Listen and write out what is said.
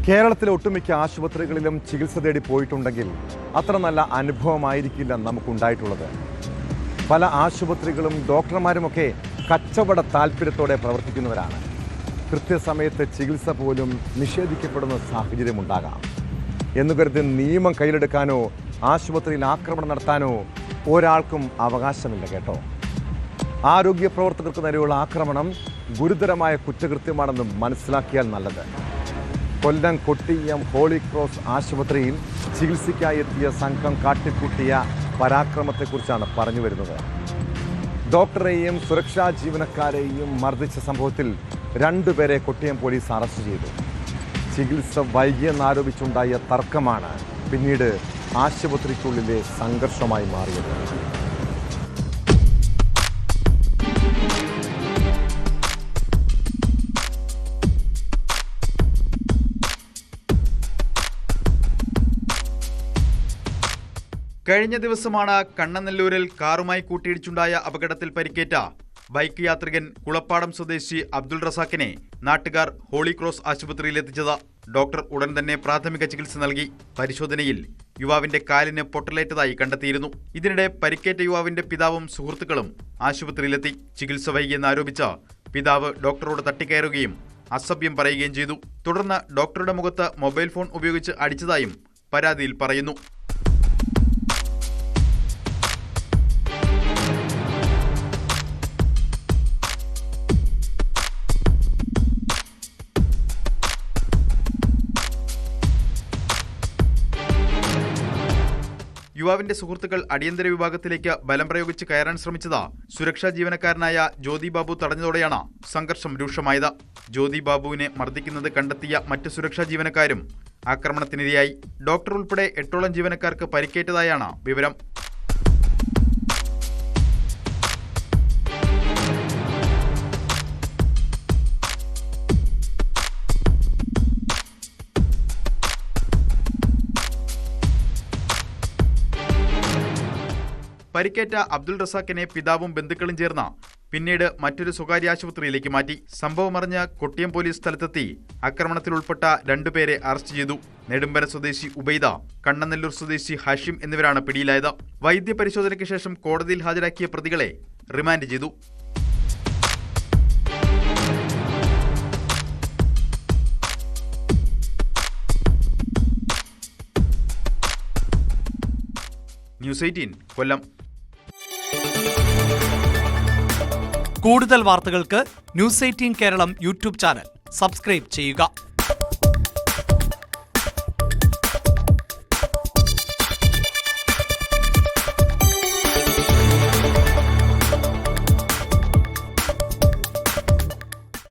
കേരളത്തിലെ ഒട്ടുമിക്ക ആശുപത്രികളിലും ചികിത്സ തേടി പോയിട്ടുണ്ടെങ്കിൽ അത്ര നല്ല അനുഭവമായിരിക്കില്ല നമുക്കുണ്ടായിട്ടുള്ളത്. പല ആശുപത്രികളും ഡോക്ടർമാരുമൊക്കെ കച്ചവട താല്പര്യത്തോടെ പ്രവർത്തിക്കുന്നവരാണ്. കൃത്യസമയത്ത് ചികിത്സ പോലും നിഷേധിക്കപ്പെടുന്ന സാഹചര്യമുണ്ടാകാം. എന്നു കരുതി നിയമം കയ്യിലെടുക്കാനോ ആശുപത്രിയിൽ ആക്രമണം നടത്താനോ ഒരാൾക്കും അവകാശമില്ല കേട്ടോ. ആരോഗ്യ പ്രവർത്തകർക്ക് നേരെയുള്ള ആക്രമണം ഗുരുതരമായ കുറ്റകൃത്യമാണെന്ന് മനസ്സിലാക്കിയാൽ നല്ലത്. കൊല്ലം കൊട്ടിയം ഹോളി ക്രോസ് ആശുപത്രിയിൽ ചികിത്സയ്ക്കായി എത്തിയ സംഘം കാട്ടിക്കൂട്ടിയ പരാക്രമത്തെക്കുറിച്ചാണ് പറഞ്ഞു വരുന്നത്. ഡോക്ടറെയും സുരക്ഷാ ജീവനക്കാരെയും മർദ്ദിച്ച സംഭവത്തിൽ 2 പേരെ കൊട്ടിയം പോലീസ് അറസ്റ്റ് ചെയ്തു. ചികിത്സ വൈകിയെന്നാരോപിച്ചുണ്ടായ തർക്കമാണ് പിന്നീട് ആശുപത്രിക്കുള്ളിലെ സംഘർഷമായി മാറിയത്. കഴിഞ്ഞ ദിവസമാണ് കണ്ണനല്ലൂരിൽ കാറുമായി കൂട്ടിയിടിച്ചുണ്ടായ അപകടത്തിൽ പരിക്കേറ്റ ബൈക്ക് യാത്രികൻ കുളപ്പാടം സ്വദേശി അബ്ദുൾ റസാഖിനെ നാട്ടുകാർ ഹോളി ക്രോസ് ആശുപത്രിയിൽ എത്തിച്ചത്. ഡോക്ടർ ഉടൻ തന്നെ പ്രാഥമിക ചികിത്സ നൽകി. പരിശോധനയിൽ യുവാവിന്റെ കാലിന് പൊട്ടലേറ്റതായി കണ്ടെത്തിയിരുന്നു. ഇതിനിടെ പരിക്കേറ്റ യുവാവിന്റെ പിതാവും സുഹൃത്തുക്കളും ആശുപത്രിയിലെത്തി. ചികിത്സ വൈകിയെന്നാരോപിച്ച് പിതാവ് ഡോക്ടറോട് തട്ടിക്കയറുകയും അസഭ്യം പറയുകയും ചെയ്തു. തുടർന്ന് ഡോക്ടറുടെ മുഖത്ത് മൊബൈൽ ഫോൺ ഉപയോഗിച്ച് അടിച്ചതായും പരാതിയിൽ പറയുന്നു. യുവാവിന്റെ സുഹൃത്തുക്കൾ അടിയന്തര വിഭാഗത്തിലേക്ക് ബലം പ്രയോഗിച്ച് കയറാൻ ശ്രമിച്ചത് സുരക്ഷാ ജീവനക്കാരനായ ജ്യോതി ബാബു തടഞ്ഞതോടെയാണ് സംഘർഷം രൂക്ഷമായത്. ജ്യോതി ബാബുവിനെ മർദ്ദിക്കുന്നത് കണ്ടെത്തിയ മറ്റ് സുരക്ഷാ ജീവനക്കാരും ആക്രമണത്തിനിരയായി. ഡോക്ടർ ഉൾപ്പെടെ 8ഓളം ജീവനക്കാർക്ക് പരിക്കേറ്റതായാണ് വിവരം. പരിക്കേറ്റ അബ്ദുൾ റസാഖിനെ പിതാവും ബന്ധുക്കളും ചേർന്ന് പിന്നീട് മറ്റൊരു സ്വകാര്യ ആശുപത്രിയിലേക്ക് മാറ്റി. സംഭവമറിഞ്ഞ് കൊട്ടിയം പോലീസ് സ്ഥലത്തെത്തി ആക്രമണത്തിൽ ഉൾപ്പെട്ട 2 പേരെ അറസ്റ്റ് ചെയ്തു. നെടുമ്പന സ്വദേശി ഉബൈദ, കണ്ണനല്ലൂർ സ്വദേശി ഹാഷിം എന്നിവരാണ് പിടിയിലായത്. വൈദ്യപരിശോധനയ്ക്ക് ശേഷം കോടതിയിൽ ഹാജരാക്കിയ പ്രതികളെ റിമാൻഡ് ചെയ്തു. ന്യൂസ് 18 കൊല്ലം. കൂടുതൽ വാർത്തകൾക്ക് news 18 Keralam YouTube channel subscribe ചെയ്യുക.